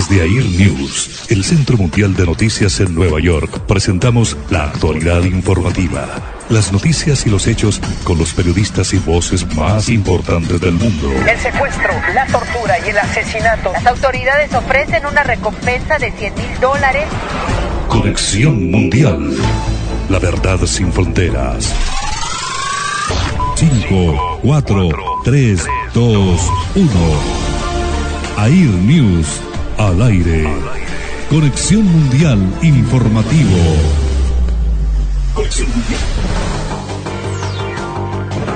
Desde AIR News, el Centro Mundial de Noticias en Nueva York, presentamos la actualidad informativa. Las noticias y los hechos con los periodistas y voces más importantes del mundo. El secuestro, la tortura y el asesinato. Las autoridades ofrecen una recompensa de $100,000. Conexión Mundial. La verdad sin fronteras. 5, 4, 3, 2, 1. AIR News al aire. Conexión Mundial Informativo. Conexión Mundial.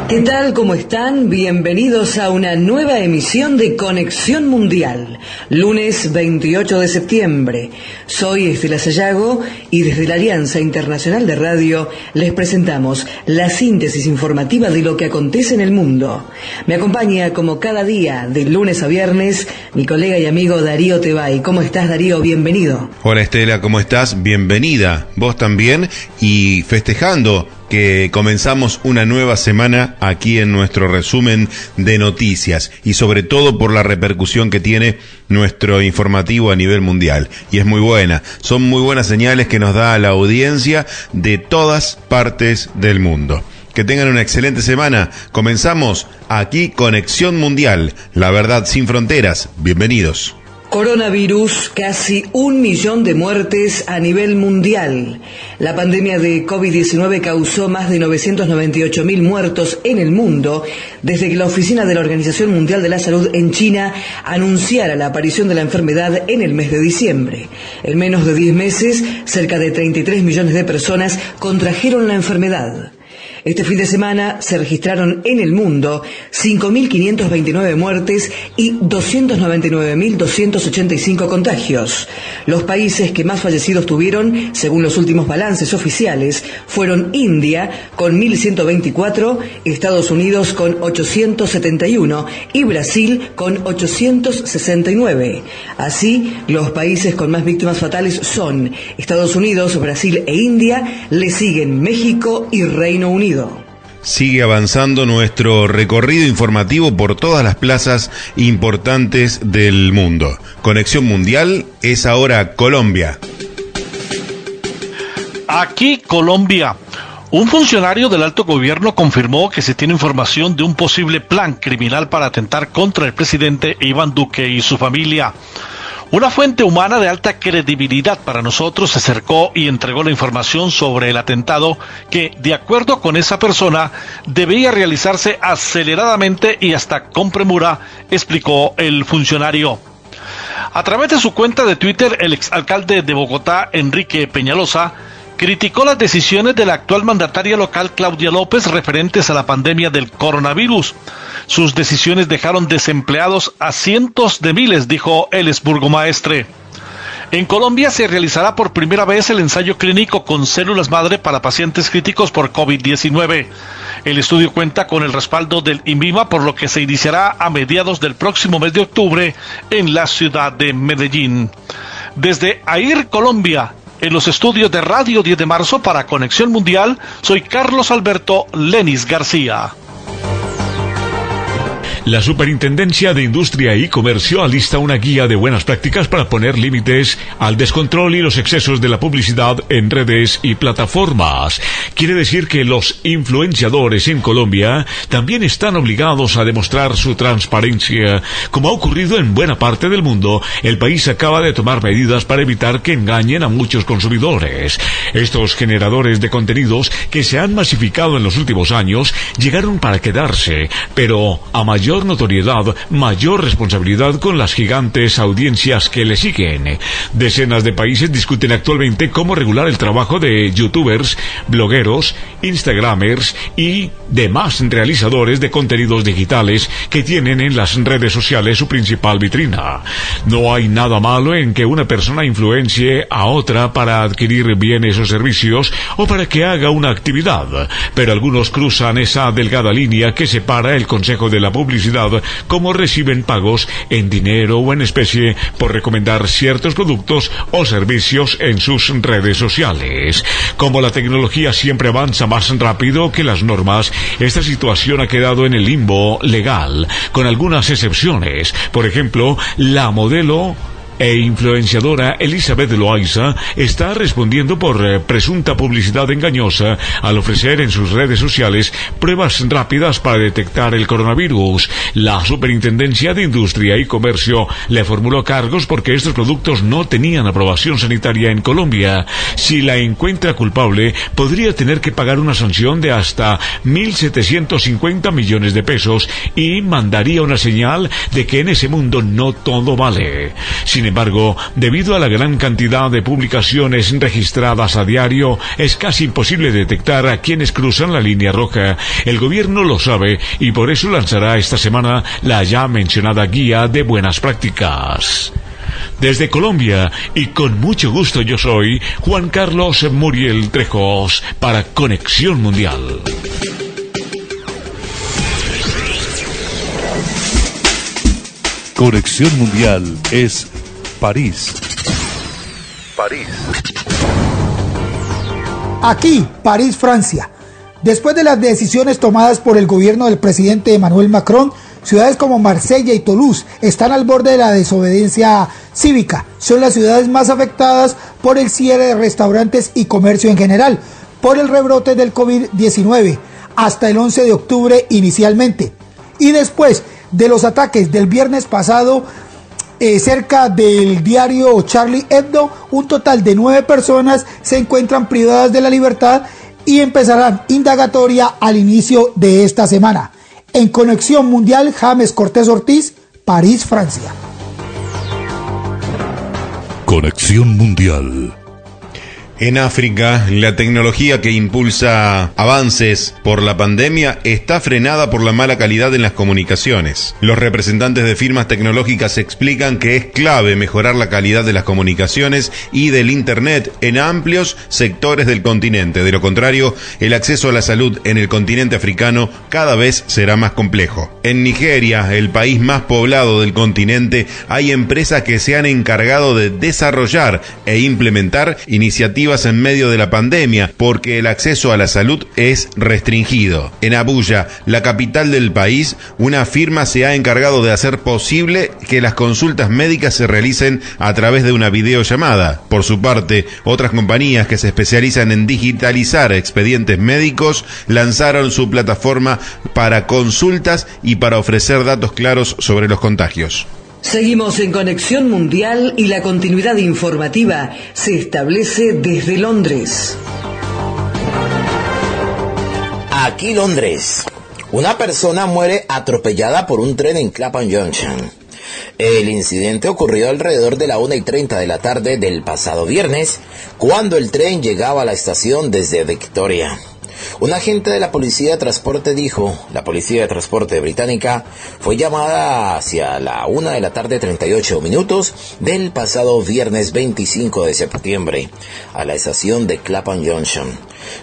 ¿Qué tal? ¿Cómo están? Bienvenidos a una nueva emisión de Conexión Mundial, lunes 28 de septiembre. Soy Estela Sayago y desde la Alianza Internacional de Radio les presentamos la síntesis informativa de lo que acontece en el mundo. Me acompaña como cada día, de lunes a viernes, mi colega y amigo Darío Tebay. ¿Cómo estás, Darío? Bienvenido. Hola, Estela, ¿cómo estás? Bienvenida. Vos también, y festejando que comenzamos una nueva semana aquí en nuestro resumen de noticias y sobre todo por la repercusión que tiene nuestro informativo a nivel mundial. Y es muy buena, son muy buenas señales que nos da la audiencia de todas partes del mundo. Que tengan una excelente semana. Comenzamos aquí Conexión Mundial, la verdad sin fronteras. Bienvenidos. Coronavirus, casi 1 millón de muertes a nivel mundial. La pandemia de COVID-19 causó más de 998.000 muertos en el mundo desde que la Oficina de la Organización Mundial de la Salud en China anunciara la aparición de la enfermedad en el mes de diciembre. En menos de 10 meses, cerca de 33 millones de personas contrajeron la enfermedad. Este fin de semana se registraron en el mundo 5.529 muertes y 299.285 contagios. Los países que más fallecidos tuvieron, según los últimos balances oficiales, fueron India con 1.124, Estados Unidos con 871 y Brasil con 869. Así, los países con más víctimas fatales son Estados Unidos, Brasil e India, le siguen México y Reino Unido. Sigue avanzando nuestro recorrido informativo por todas las plazas importantes del mundo. Conexión Mundial es ahora Colombia. Aquí Colombia. Un funcionario del alto gobierno confirmó que se tiene información de un posible plan criminal para atentar contra el presidente Iván Duque y su familia. Una fuente humana de alta credibilidad para nosotros se acercó y entregó la información sobre el atentado que, de acuerdo con esa persona, debía realizarse aceleradamente y hasta con premura, explicó el funcionario. A través de su cuenta de Twitter, el exalcalde de Bogotá, Enrique Peñalosa, criticó las decisiones de la actual mandataria local Claudia López referentes a la pandemia del coronavirus. Sus decisiones dejaron desempleados a cientos de miles, dijo el exburgomaestre. En Colombia se realizará por primera vez el ensayo clínico con células madre para pacientes críticos por COVID-19. El estudio cuenta con el respaldo del INVIMA, por lo que se iniciará a mediados del próximo mes de octubre en la ciudad de Medellín. Desde AIR Colombia, en los estudios de Radio 10 de marzo para Conexión Mundial, soy Carlos Alberto Lenis García. La Superintendencia de Industria y Comercio alista una guía de buenas prácticas para poner límites al descontrol y los excesos de la publicidad en redes y plataformas. Quiere decir que los influenciadores en Colombia también están obligados a demostrar su transparencia. Como ha ocurrido en buena parte del mundo, el país acaba de tomar medidas para evitar que engañen a muchos consumidores. Estos generadores de contenidos que se han masificado en los últimos años llegaron para quedarse, pero a mayor notoriedad, mayor responsabilidad con las gigantes audiencias que le siguen. Decenas de países discuten actualmente cómo regular el trabajo de youtubers, blogueros, instagramers y demás realizadores de contenidos digitales que tienen en las redes sociales su principal vitrina. No hay nada malo en que una persona influencie a otra para adquirir bienes o servicios o para que haga una actividad, pero algunos cruzan esa delgada línea que separa el consejo de la publicidad, como reciben pagos en dinero o en especie por recomendar ciertos productos o servicios en sus redes sociales. Como la tecnología siempre avanza más rápido que las normas, esta situación ha quedado en el limbo legal, con algunas excepciones. Por ejemplo, la modelo e influenciadora Elizabeth Loaiza está respondiendo por presunta publicidad engañosa al ofrecer en sus redes sociales pruebas rápidas para detectar el coronavirus. La Superintendencia de Industria y Comercio le formuló cargos porque estos productos no tenían aprobación sanitaria en Colombia. Si la encuentra culpable, podría tener que pagar una sanción de hasta 1.750 millones de pesos y mandaría una señal de que en ese mundo no todo vale. Sin embargo, debido a la gran cantidad de publicaciones registradas a diario, es casi imposible detectar a quienes cruzan la línea roja. El gobierno lo sabe y por eso lanzará esta semana la ya mencionada guía de buenas prácticas. Desde Colombia, y con mucho gusto, yo soy Juan Carlos Muriel Trejos para Conexión Mundial. Conexión Mundial es París. Aquí, París, Francia. Después de las decisiones tomadas por el gobierno del presidente Emmanuel Macron, ciudades como Marsella y Toulouse están al borde de la desobediencia cívica. Son las ciudades más afectadas por el cierre de restaurantes y comercio en general, por el rebrote del COVID-19, hasta el 11 de octubre inicialmente. Y después de los ataques del viernes pasado, cerca del diario Charlie Hebdo, un total de 9 personas se encuentran privadas de la libertad y empezarán indagatoria al inicio de esta semana. En Conexión Mundial, James Cortés Ortiz, París, Francia. Conexión Mundial. En África, la tecnología que impulsa avances por la pandemia está frenada por la mala calidad en las comunicaciones. Los representantes de firmas tecnológicas explican que es clave mejorar la calidad de las comunicaciones y del Internet en amplios sectores del continente. De lo contrario, el acceso a la salud en el continente africano cada vez será más complejo. En Nigeria, el país más poblado del continente, hay empresas que se han encargado de desarrollar e implementar iniciativas en medio de la pandemia, porque el acceso a la salud es restringido. En Abuya, la capital del país, una firma se ha encargado de hacer posible que las consultas médicas se realicen a través de una videollamada. Por su parte, otras compañías que se especializan en digitalizar expedientes médicos lanzaron su plataforma para consultas y para ofrecer datos claros sobre los contagios. Seguimos en Conexión Mundial y la continuidad informativa se establece desde Londres. Aquí Londres. Una persona muere atropellada por un tren en Clapham Junction. El incidente ocurrió alrededor de la 1:30 de la tarde del pasado viernes, cuando el tren llegaba a la estación desde Victoria. Un agente de la Policía de Transporte dijo, la Policía de Transporte británica fue llamada hacia la 1:38 p.m. del pasado viernes 25 de septiembre a la estación de Clapham Junction,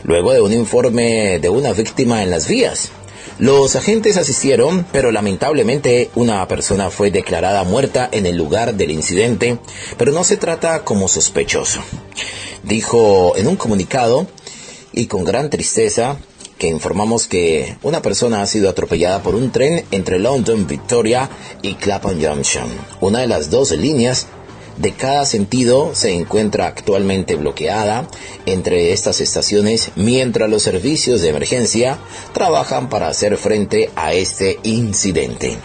luego de un informe de una víctima en las vías. Los agentes asistieron, pero lamentablemente una persona fue declarada muerta en el lugar del incidente, pero no se trata como sospechoso. Dijo en un comunicado, y con gran tristeza, que informamos que una persona ha sido atropellada por un tren entre London, Victoria y Clapham Junction. Una de las dos líneas de cada sentido se encuentra actualmente bloqueada entre estas estaciones, mientras los servicios de emergencia trabajan para hacer frente a este incidente.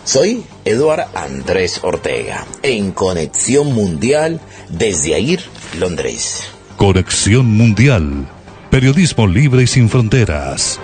Soy Eduard Andrés Ortega, en Conexión Mundial desde Ayr, Londres. Conexión Mundial. Periodismo libre y sin fronteras.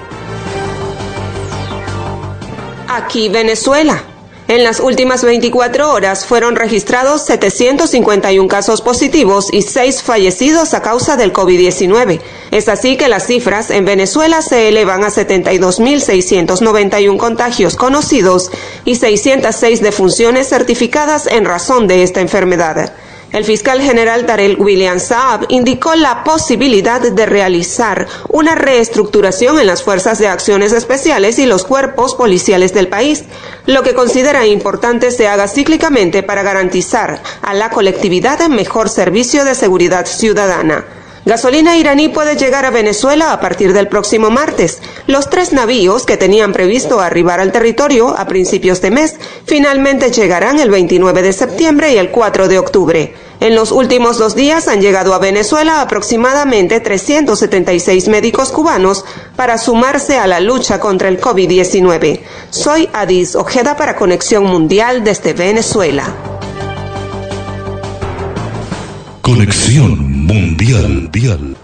Aquí Venezuela. En las últimas 24 horas fueron registrados 751 casos positivos y 6 fallecidos a causa del COVID-19. Es así que las cifras en Venezuela se elevan a 72.691 contagios conocidos y 606 defunciones certificadas en razón de esta enfermedad. El fiscal general Darrell William Saab indicó la posibilidad de realizar una reestructuración en las fuerzas de acciones especiales y los cuerpos policiales del país, lo que considera importante se haga cíclicamente para garantizar a la colectividad mejor servicio de seguridad ciudadana. Gasolina iraní puede llegar a Venezuela a partir del próximo martes. Los 3 navíos que tenían previsto arribar al territorio a principios de mes finalmente llegarán el 29 de septiembre y el 4 de octubre. En los últimos 2 días han llegado a Venezuela aproximadamente 376 médicos cubanos para sumarse a la lucha contra el COVID-19. Soy Adis Ojeda para Conexión Mundial desde Venezuela. Conexión Mundial.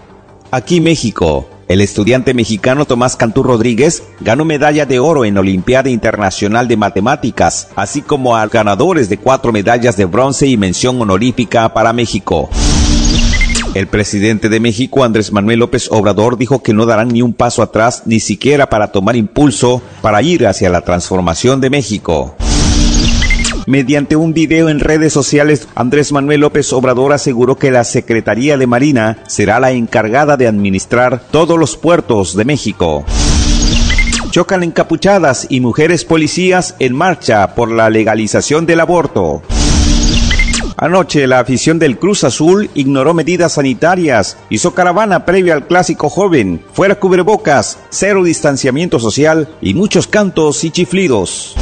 Aquí México. El estudiante mexicano Tomás Cantú Rodríguez ganó medalla de oro en Olimpiada Internacional de Matemáticas, así como a ganadores de 4 medallas de bronce y mención honorífica para México. El presidente de México, Andrés Manuel López Obrador, dijo que no darán ni un paso atrás, ni siquiera para tomar impulso para ir hacia la transformación de México. Mediante un video en redes sociales, Andrés Manuel López Obrador aseguró que la Secretaría de Marina será la encargada de administrar todos los puertos de México. Chocan encapuchadas y mujeres policías en marcha por la legalización del aborto. Anoche, la afición del Cruz Azul ignoró medidas sanitarias, hizo caravana previa al clásico joven, fuera cubrebocas, 0 distanciamiento social y muchos cantos y chiflidos.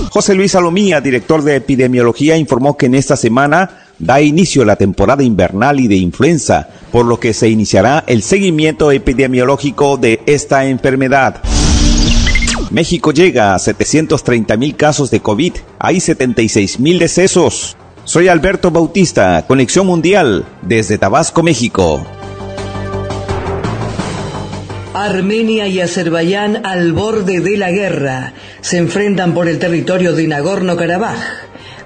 José Luis Salomía, director de epidemiología, informó que en esta semana da inicio la temporada invernal y de influenza, por lo que se iniciará el seguimiento epidemiológico de esta enfermedad. México llega a 730,000 casos de COVID, hay 76,000 decesos. Soy Alberto Bautista, Conexión Mundial, desde Tabasco, México. Armenia y Azerbaiyán al borde de la guerra. Se enfrentan por el territorio de Nagorno-Karabaj.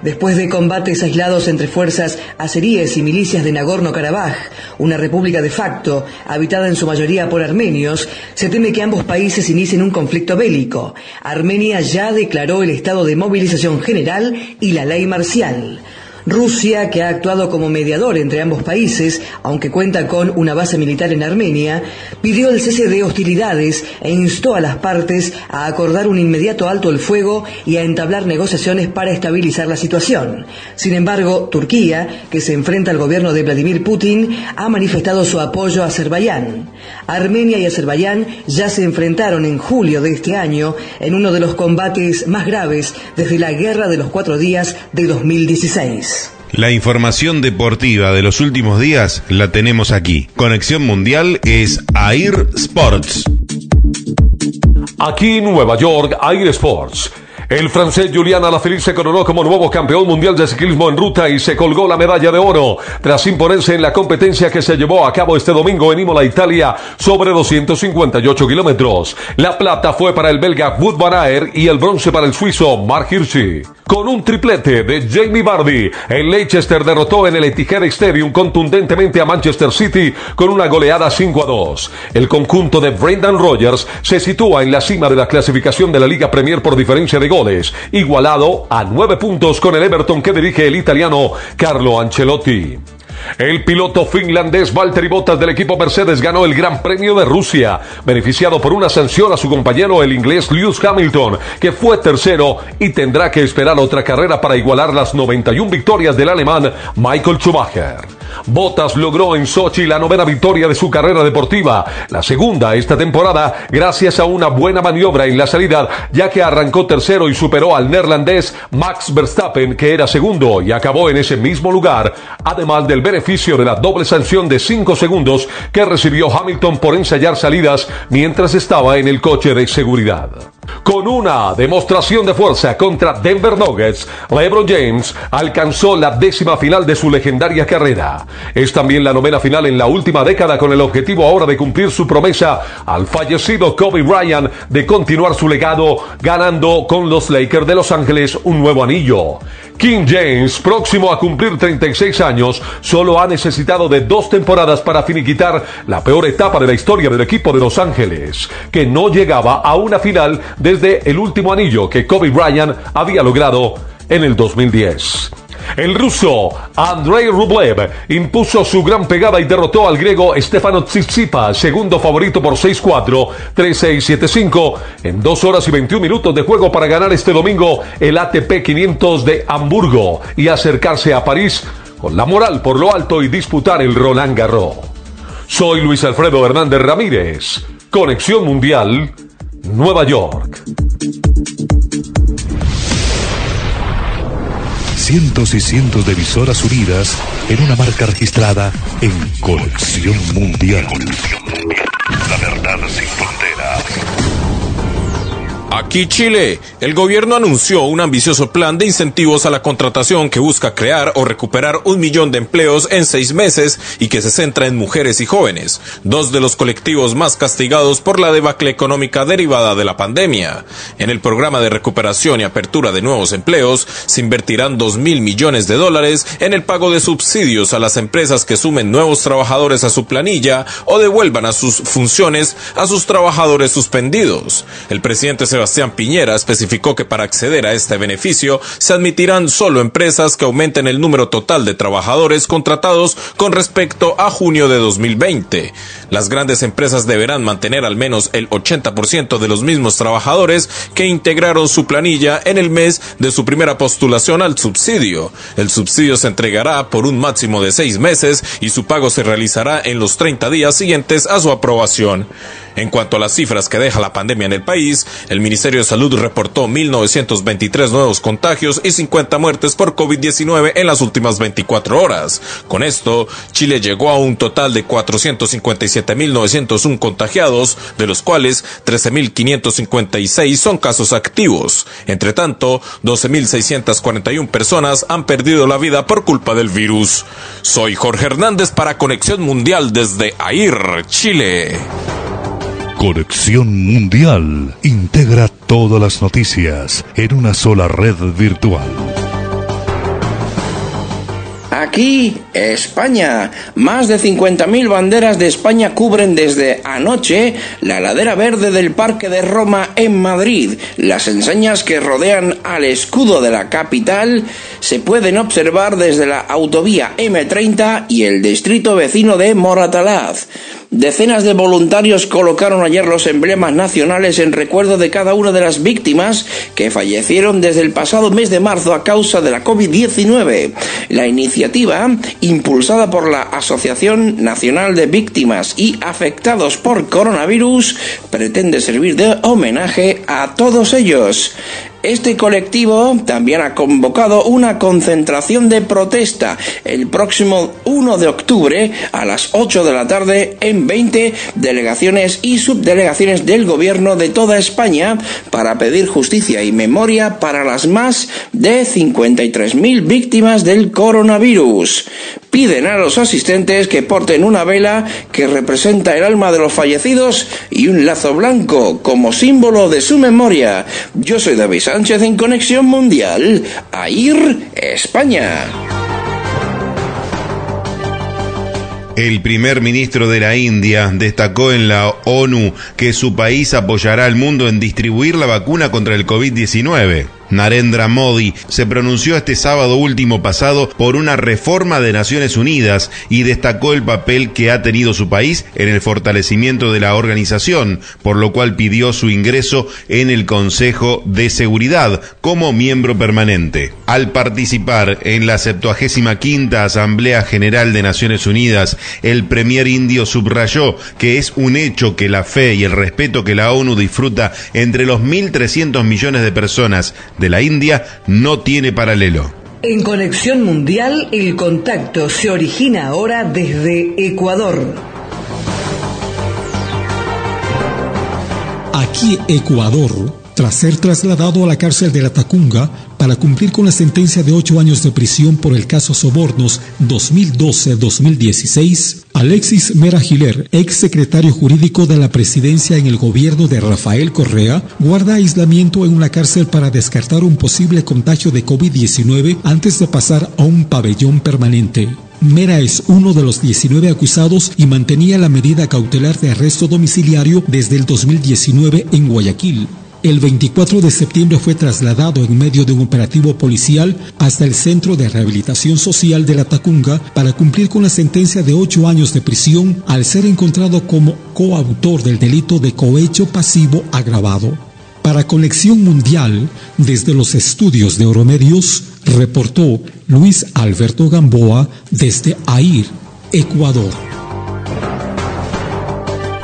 Después de combates aislados entre fuerzas azeríes y milicias de Nagorno-Karabaj, una república de facto, habitada en su mayoría por armenios, se teme que ambos países inicien un conflicto bélico. Armenia ya declaró el estado de movilización general y la ley marcial. Rusia, que ha actuado como mediador entre ambos países, aunque cuenta con una base militar en Armenia, pidió el cese de hostilidades e instó a las partes a acordar un inmediato alto el fuego y a entablar negociaciones para estabilizar la situación. Sin embargo, Turquía, que se enfrenta al gobierno de Vladimir Putin, ha manifestado su apoyo a Azerbaiyán. Armenia y Azerbaiyán ya se enfrentaron en julio de este año en uno de los combates más graves desde la Guerra de los 4 días de 2016. La información deportiva de los últimos días la tenemos aquí. Conexión Mundial es Air Sports. Aquí en Nueva York, Air Sports. El francés Julian Alaphilippe se coronó como nuevo campeón mundial de ciclismo en ruta y se colgó la medalla de oro tras imponerse en la competencia que se llevó a cabo este domingo en Imola, Italia, sobre 258 kilómetros. La plata fue para el belga Wout van Aert y el bronce para el suizo Mark Hirschi. Con un triplete de Jamie Vardy, el Leicester derrotó en el Etihad Stadium contundentemente a Manchester City con una goleada 5-2. El conjunto de Brendan Rodgers se sitúa en la cima de la clasificación de la Liga Premier por diferencia de goles, igualado a 9 puntos con el Everton que dirige el italiano Carlo Ancelotti. El piloto finlandés Valtteri Bottas del equipo Mercedes ganó el Gran Premio de Rusia, beneficiado por una sanción a su compañero el inglés Lewis Hamilton, que fue tercero y tendrá que esperar otra carrera para igualar las 91 victorias del alemán Michael Schumacher. Bottas logró en Sochi la 9ª victoria de su carrera deportiva, la segunda esta temporada, gracias a una buena maniobra en la salida, ya que arrancó tercero y superó al neerlandés Max Verstappen, que era segundo y acabó en ese mismo lugar, además del beneficio de la doble sanción de 5 segundos que recibió Hamilton por ensayar salidas mientras estaba en el coche de seguridad. Con una demostración de fuerza contra Denver Nuggets, LeBron James alcanzó la 10ª final de su legendaria carrera. Es también la 9ª final en la última década, con el objetivo ahora de cumplir su promesa al fallecido Kobe Bryant de continuar su legado, ganando con los Lakers de Los Ángeles un nuevo anillo. King James, próximo a cumplir 36 años, solo ha necesitado de 2 temporadas para finiquitar la peor etapa de la historia del equipo de Los Ángeles, que no llegaba a una final desde el último anillo que Kobe Bryant había logrado en el 2010. El ruso Andrei Rublev impuso su gran pegada y derrotó al griego Stefano Tsitsipas, segundo favorito por 6-4, 3-6, 7-5, en 2 horas y 21 minutos de juego para ganar este domingo el ATP 500 de Hamburgo y acercarse a París con la moral por lo alto y disputar el Roland Garros. Soy Luis Alfredo Hernández Ramírez. Conexión Mundial, Nueva York. Cientos y cientos de emisoras unidas en una marca registrada en Conexión Mundial. La verdad sin fronteras. Aquí Chile, el gobierno anunció un ambicioso plan de incentivos a la contratación que busca crear o recuperar 1 millón de empleos en 6 meses y que se centra en mujeres y jóvenes, 2 de los colectivos más castigados por la debacle económica derivada de la pandemia. En el programa de recuperación y apertura de nuevos empleos, se invertirán $2.000 millones en el pago de subsidios a las empresas que sumen nuevos trabajadores a su planilla o devuelvan a sus funciones a sus trabajadores suspendidos. El presidente Sebastián Piñera especificó que para acceder a este beneficio se admitirán solo empresas que aumenten el número total de trabajadores contratados con respecto a junio de 2020. Las grandes empresas deberán mantener al menos el 80% de los mismos trabajadores que integraron su planilla en el mes de su primera postulación al subsidio. El subsidio se entregará por un máximo de 6 meses y su pago se realizará en los 30 días siguientes a su aprobación. En cuanto a las cifras que deja la pandemia en el país, el Ministerio de Salud reportó 1.923 nuevos contagios y 50 muertes por COVID-19 en las últimas 24 horas. Con esto, Chile llegó a un total de 457.901 contagiados, de los cuales 13.556 son casos activos. Entre tanto, 12.641 personas han perdido la vida por culpa del virus. Soy Jorge Hernández para Conexión Mundial desde AIR, Chile. Conexión Mundial integra todas las noticias en una sola red virtual. Aquí, España. Más de 50.000 banderas de España cubren desde anoche la ladera verde del Parque de Roma en Madrid. Las enseñas que rodean al escudo de la capital se pueden observar desde la autovía M30 y el distrito vecino de Moratalaz. Decenas de voluntarios colocaron ayer los emblemas nacionales en recuerdo de cada una de las víctimas que fallecieron desde el pasado mes de marzo a causa de la COVID-19. La iniciativa, impulsada por la Asociación Nacional de Víctimas y Afectados por Coronavirus, pretende servir de homenaje a todos ellos. Este colectivo también ha convocado una concentración de protesta el próximo 1 de octubre a las 8 de la tarde en 20 delegaciones y subdelegaciones del gobierno de toda España para pedir justicia y memoria para las más de 53.000 víctimas del coronavirus. Piden a los asistentes que porten una vela que representa el alma de los fallecidos y un lazo blanco como símbolo de su memoria. Yo soy David Sánchez en Conexión Mundial, AIR, España. El primer ministro de la India destacó en la ONU que su país apoyará al mundo en distribuir la vacuna contra el COVID-19. Narendra Modi se pronunció este sábado último pasado por una reforma de Naciones Unidas y destacó el papel que ha tenido su país en el fortalecimiento de la organización, por lo cual pidió su ingreso en el Consejo de Seguridad como miembro permanente. Al participar en la 75ª Asamblea General de Naciones Unidas, el premier indio subrayó que es un hecho que la fe y el respeto que la ONU disfruta entre los 1.300 millones de personas de la India no tiene paralelo. En Conexión Mundial, el contacto se origina ahora desde Ecuador. Aquí, Ecuador, tras ser trasladado a la cárcel de La Tacunga para cumplir con la sentencia de 8 años de prisión por el caso Sobornos 2012-2016, Alexis Mera Giler, ex secretario jurídico de la presidencia en el gobierno de Rafael Correa, guarda aislamiento en una cárcel para descartar un posible contagio de COVID-19 antes de pasar a un pabellón permanente. Mera es uno de los 19 acusados y mantenía la medida cautelar de arresto domiciliario desde el 2019 en Guayaquil. El 24 de septiembre fue trasladado en medio de un operativo policial hasta el Centro de Rehabilitación Social de La Tacunga para cumplir con la sentencia de 8 años de prisión al ser encontrado como coautor del delito de cohecho pasivo agravado. Para Conexión Mundial, desde los estudios de Euromedios, reportó Luis Alberto Gamboa desde AIR, Ecuador.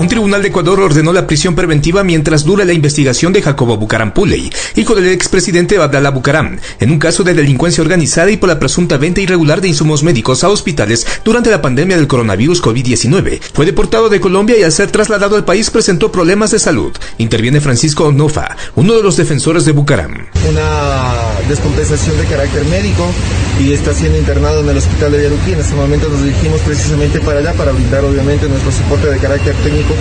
Un tribunal de Ecuador ordenó la prisión preventiva mientras dura la investigación de Jacobo Bucaram Puley, hijo del expresidente Abdalá Bucaram, en un caso de delincuencia organizada y por la presunta venta irregular de insumos médicos a hospitales durante la pandemia del coronavirus COVID-19. Fue deportado de Colombia y al ser trasladado al país presentó problemas de salud. Interviene Francisco Onofa, uno de los defensores de Bucaram. Una descompensación de carácter médico y está siendo internado en el hospital de Villaluquí. En este momento nos dirigimos precisamente para allá para brindar obviamente nuestro soporte de carácter técnico-jurídico.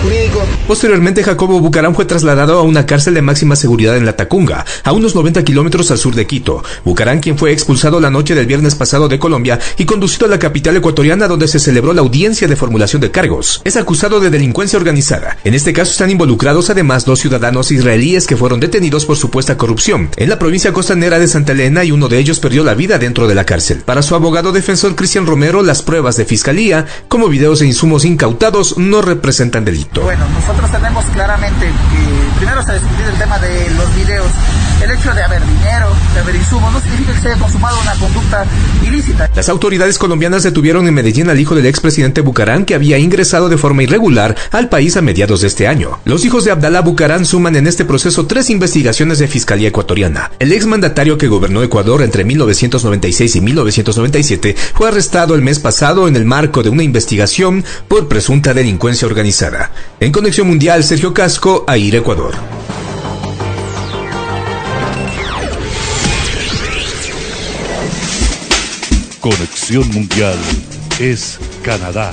Posteriormente, Jacobo Bucaram fue trasladado a una cárcel de máxima seguridad en La Tacunga, a unos 90 kilómetros al sur de Quito. Bucaram, quien fue expulsado la noche del viernes pasado de Colombia y conducido a la capital ecuatoriana donde se celebró la audiencia de formulación de cargos, es acusado de delincuencia organizada. En este caso están involucrados además 2 ciudadanos israelíes que fueron detenidos por supuesta corrupción en la provincia costanera de Santa Elena y uno de ellos perdió la vida dentro de la cárcel. Para su abogado defensor Cristian Romero, las pruebas de fiscalía, como videos e insumos incautados, no representan delito. Bueno, nosotros tenemos claramente que primero se ha discutido el tema de los videos. El hecho de haber dinero, de haber insumos, no significa que se haya consumado una conducta ilícita. Las autoridades colombianas detuvieron en Medellín al hijo del expresidente Bucaram, que había ingresado de forma irregular al país a mediados de este año. Los hijos de Abdalá Bucaram suman en este proceso 3 investigaciones de fiscalía ecuatoriana. El exmandatario que gobernó Ecuador entre 1996 y 1997 fue arrestado el mes pasado en el marco de una investigación por presunta delincuencia organizada. En Conexión Mundial, Sergio Casco, AIR Ecuador. Conexión Mundial es Canadá.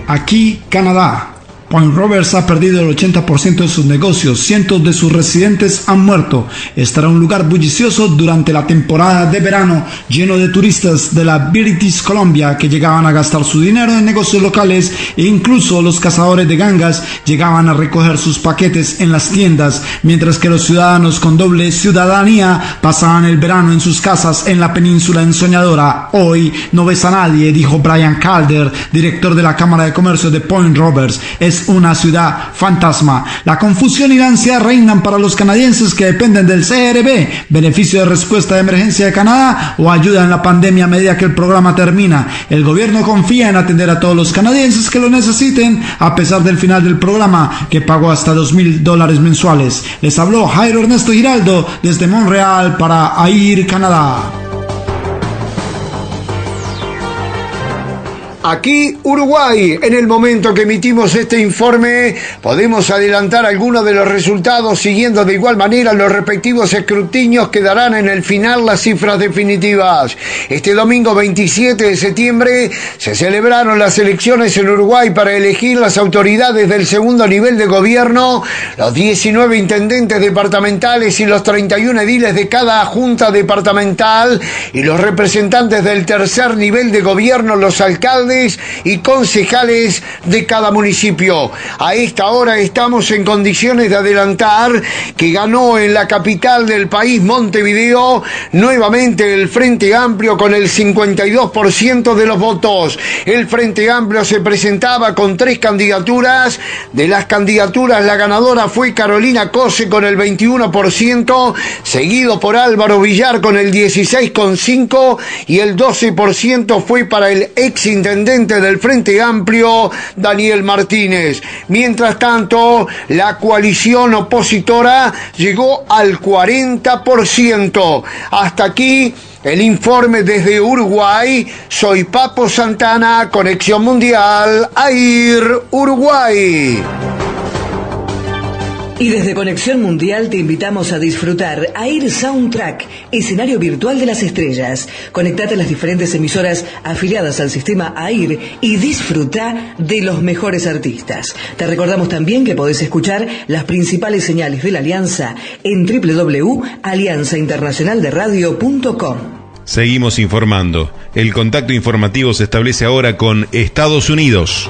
Aquí, Canadá. Point Roberts ha perdido el 80% de sus negocios, cientos de sus residentes han muerto. Estará un lugar bullicioso durante la temporada de verano, lleno de turistas de la British Columbia que llegaban a gastar su dinero en negocios locales e incluso los cazadores de gangas llegaban a recoger sus paquetes en las tiendas, mientras que los ciudadanos con doble ciudadanía pasaban el verano en sus casas en la península ensoñadora. Hoy no ves a nadie, dijo Brian Calder, director de la Cámara de Comercio de Point Roberts. Es una ciudad fantasma. La confusión y la ansiedad reinan para los canadienses que dependen del CRB, beneficio de respuesta de emergencia de Canadá, o ayuda en la pandemia a medida que el programa termina. El gobierno confía en atender a todos los canadienses que lo necesiten, a pesar del final del programa, que pagó hasta $2,000 mensuales. Les habló Jairo Ernesto Giraldo desde Montreal para AIR Canadá. Aquí, Uruguay. En el momento que emitimos este informe, podemos adelantar algunos de los resultados, siguiendo de igual manera los respectivos escrutinios que darán en el final las cifras definitivas. Este domingo 27 de septiembre se celebraron las elecciones en Uruguay para elegir las autoridades del segundo nivel de gobierno, los 19 intendentes departamentales y los 31 ediles de cada junta departamental y los representantes del tercer nivel de gobierno, los alcaldes y concejales de cada municipio. A esta hora estamos en condiciones de adelantar que ganó en la capital del país, Montevideo, nuevamente el Frente Amplio con el 52% de los votos. El Frente Amplio se presentaba con 3 candidaturas. De las candidaturas, la ganadora fue Carolina Cose con el 21%, seguido por Álvaro Villar con el 16,5% y el 12% fue para el ex intendente del Frente Amplio, Daniel Martínez. Mientras tanto, la coalición opositora llegó al 40%. Hasta aquí el informe desde Uruguay. Soy Papo Santana, Conexión Mundial, AIR Uruguay. Y desde Conexión Mundial te invitamos a disfrutar AIR Soundtrack, escenario virtual de las estrellas. Conectate a las diferentes emisoras afiliadas al sistema AIR y disfruta de los mejores artistas. Te recordamos también que podés escuchar las principales señales de la Alianza en www.alianzainternacionalderadio.com. Seguimos informando. El contacto informativo se establece ahora con Estados Unidos.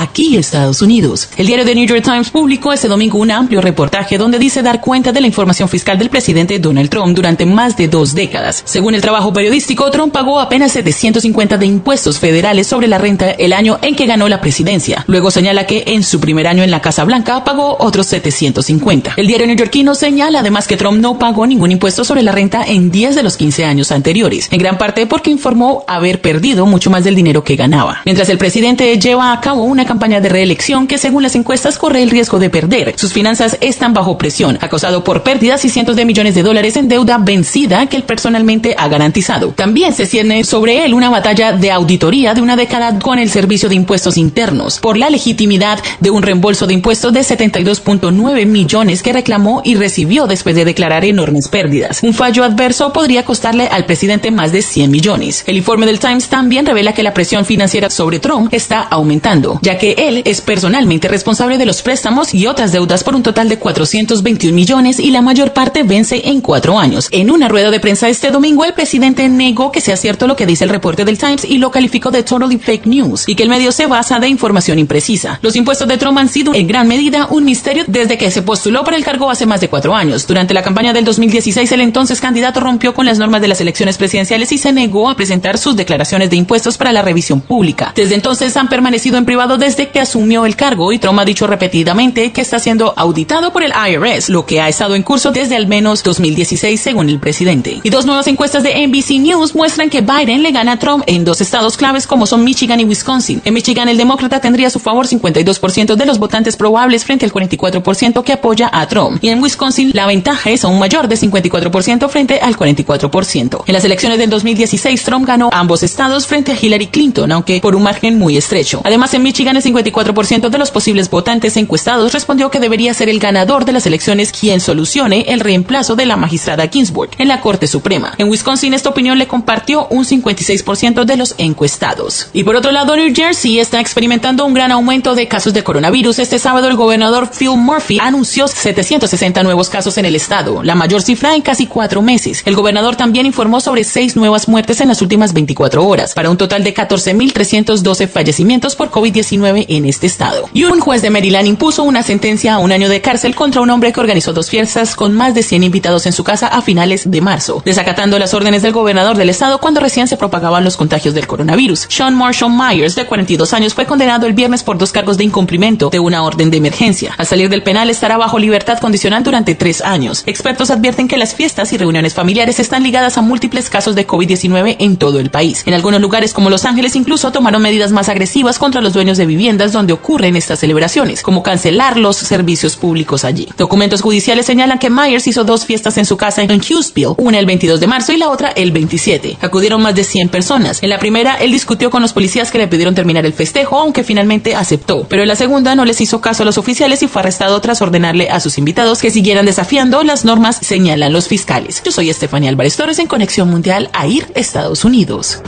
aquí Estados Unidos. El diario The New York Times publicó este domingo un amplio reportaje donde dice dar cuenta de la información fiscal del presidente Donald Trump durante más de 2 décadas. Según el trabajo periodístico, Trump pagó apenas $750 de impuestos federales sobre la renta el año en que ganó la presidencia. Luego señala que en su primer año en la Casa Blanca pagó otros $750. El diario neoyorquino señala además que Trump no pagó ningún impuesto sobre la renta en 10 de los 15 años anteriores, en gran parte porque informó haber perdido mucho más del dinero que ganaba. Mientras el presidente lleva a cabo una campaña de reelección que según las encuestas corre el riesgo de perder. Sus finanzas están bajo presión, acosado por pérdidas y cientos de millones de dólares en deuda vencida que él personalmente ha garantizado. También se cierne sobre él una batalla de auditoría de una década con el Servicio de Impuestos Internos por la legitimidad de un reembolso de impuestos de 72.9 millones que reclamó y recibió después de declarar enormes pérdidas. Un fallo adverso podría costarle al presidente más de 100 millones. El informe del Times también revela que la presión financiera sobre Trump está aumentando, ya que él es personalmente responsable de los préstamos y otras deudas por un total de 421 millones y la mayor parte vence en 4 años. En una rueda de prensa este domingo, el presidente negó que sea cierto lo que dice el reporte del Times y lo calificó de totally fake news y que el medio se basa de información imprecisa. Los impuestos de Trump han sido en gran medida un misterio desde que se postuló para el cargo hace más de 4 años. Durante la campaña del 2016, el entonces candidato rompió con las normas de las elecciones presidenciales y se negó a presentar sus declaraciones de impuestos para la revisión pública. Desde entonces han permanecido en privado desde que asumió el cargo y Trump ha dicho repetidamente que está siendo auditado por el IRS, lo que ha estado en curso desde al menos 2016 según el presidente. Y 2 nuevas encuestas de NBC News muestran que Biden le gana a Trump en 2 estados claves como son Michigan y Wisconsin. En Michigan el demócrata tendría a su favor 52% de los votantes probables frente al 44% que apoya a Trump. Y en Wisconsin la ventaja es aún mayor de 54% frente al 44%. En las elecciones del 2016 Trump ganó ambos estados frente a Hillary Clinton, aunque por un margen muy estrecho. Además en Michigan el 54% de los posibles votantes encuestados respondió que debería ser el ganador de las elecciones quien solucione el reemplazo de la magistrada Ginsburg en la Corte Suprema. En Wisconsin esta opinión le compartió un 56% de los encuestados. Y por otro lado, New Jersey está experimentando un gran aumento de casos de coronavirus. Este sábado el gobernador Phil Murphy anunció 760 nuevos casos en el estado, la mayor cifra en casi 4 meses. El gobernador también informó sobre 6 nuevas muertes en las últimas 24 horas, para un total de 14.312 fallecimientos por COVID-19 en este estado. Y un juez de Maryland impuso una sentencia a 1 año de cárcel contra un hombre que organizó 2 fiestas con más de 100 invitados en su casa a finales de marzo, desacatando las órdenes del gobernador del estado cuando recién se propagaban los contagios del coronavirus. Sean Marshall Myers, de 42 años, fue condenado el viernes por 2 cargos de incumplimiento de una orden de emergencia. Al salir del penal estará bajo libertad condicional durante 3 años. Expertos advierten que las fiestas y reuniones familiares están ligadas a múltiples casos de COVID-19 en todo el país. En algunos lugares como Los Ángeles incluso tomaron medidas más agresivas contra los dueños de viviendas donde ocurren estas celebraciones, como cancelar los servicios públicos allí. Documentos judiciales señalan que Myers hizo 2 fiestas en su casa en Hughesville, una el 22 de marzo y la otra el 27. Acudieron más de 100 personas. En la primera, él discutió con los policías que le pidieron terminar el festejo, aunque finalmente aceptó. Pero en la segunda no les hizo caso a los oficiales y fue arrestado tras ordenarle a sus invitados que siguieran desafiando las normas, señalan los fiscales. Yo soy Estefanía Álvarez Torres en Conexión Mundial AIR, Estados Unidos.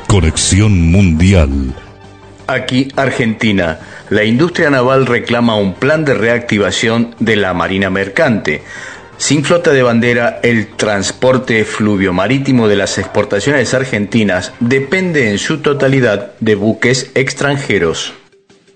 Conexión Mundial. Aquí, Argentina. La industria naval reclama un plan de reactivación de la marina mercante. Sin flota de bandera, el transporte fluvio-marítimo de las exportaciones argentinas depende en su totalidad de buques extranjeros.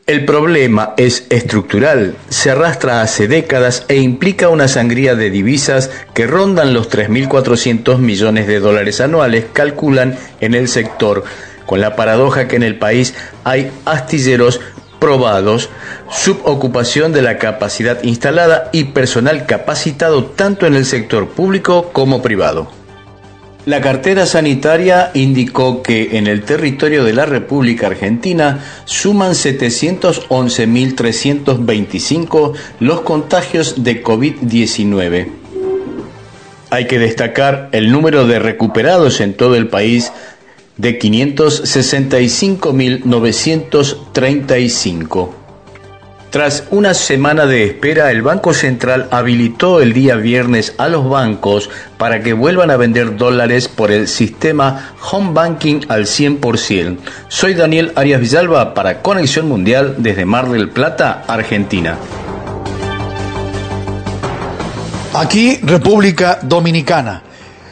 El problema es estructural, se arrastra hace décadas e implica una sangría de divisas que rondan los 3.400 millones de dólares anuales, calculan en el sector, con la paradoja que en el país hay astilleros probados, subocupación de la capacidad instalada y personal capacitado tanto en el sector público como privado. La cartera sanitaria indicó que en el territorio de la República Argentina suman 711.325 los contagios de COVID-19. Hay que destacar el número de recuperados en todo el país de 565.935. Tras una semana de espera, el Banco Central habilitó el día viernes a los bancos para que vuelvan a vender dólares por el sistema Home Banking al 100%. Soy Daniel Arias Villalba para Conexión Mundial desde Mar del Plata, Argentina. Aquí, República Dominicana.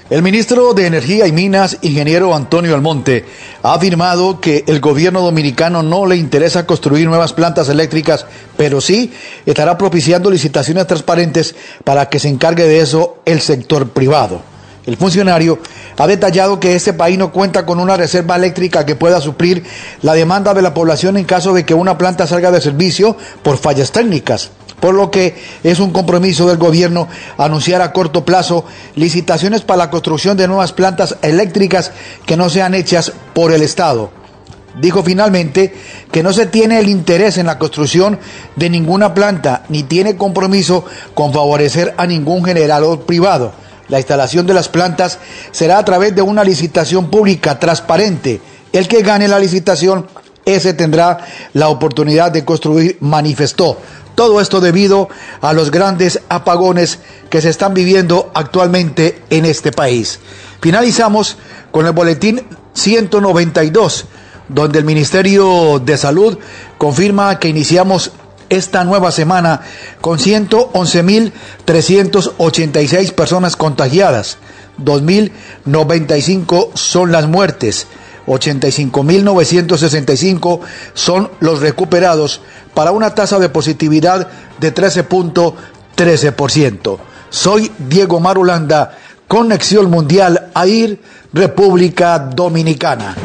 El ministro de Energía y Minas, ingeniero Antonio Almonte, ha afirmado que el gobierno dominicano no le interesa construir nuevas plantas eléctricas, pero sí estará propiciando licitaciones transparentes para que se encargue de eso el sector privado. El funcionario ha detallado que este país no cuenta con una reserva eléctrica que pueda suplir la demanda de la población en caso de que una planta salga de servicio por fallas técnicas, por lo que es un compromiso del gobierno anunciar a corto plazo licitaciones para la construcción de nuevas plantas eléctricas que no sean hechas por el Estado. Dijo finalmente que no se tiene el interés en la construcción de ninguna planta ni tiene compromiso con favorecer a ningún generador privado. La instalación de las plantas será a través de una licitación pública transparente. El que gane la licitación, ese tendrá la oportunidad de construir, manifestó. Todo esto debido a los grandes apagones que se están viviendo actualmente en este país. Finalizamos con el boletín 192, donde el Ministerio de Salud confirma que iniciamos esta nueva semana con 111.386 personas contagiadas, 2.095 son las muertes, 85.965 son los recuperados, para una tasa de positividad de 13.13%. Soy Diego Marulanda, Conexión Mundial AIR, República Dominicana.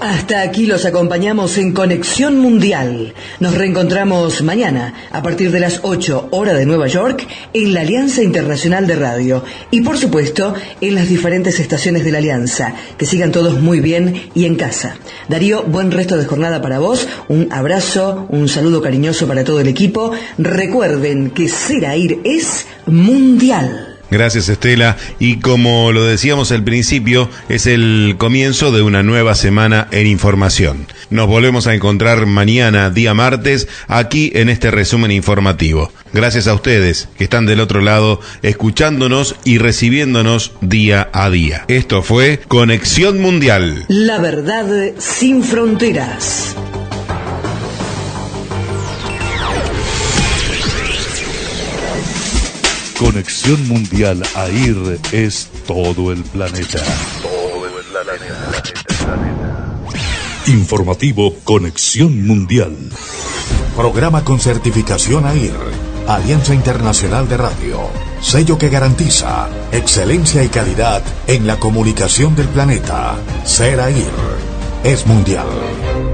Hasta aquí los acompañamos en Conexión Mundial. Nos reencontramos mañana a partir de las 8 hora de Nueva York en la Alianza Internacional de Radio y por supuesto en las diferentes estaciones de la Alianza. Que sigan todos muy bien y en casa. Darío, buen resto de jornada para vos, un abrazo, un saludo cariñoso para todo el equipo. Recuerden que Ser AIR es mundial. Gracias, Estela. Y como lo decíamos al principio, es el comienzo de una nueva semana en información. Nos volvemos a encontrar mañana, día martes, aquí en este resumen informativo. Gracias a ustedes que están del otro lado, escuchándonos y recibiéndonos día a día. Esto fue Conexión Mundial. La verdad sin fronteras. Conexión Mundial AIR es todo el planeta. Informativo Conexión Mundial. Programa con certificación AIR. Alianza Internacional de Radio. Sello que garantiza excelencia y calidad en la comunicación del planeta. Ser AIR es mundial.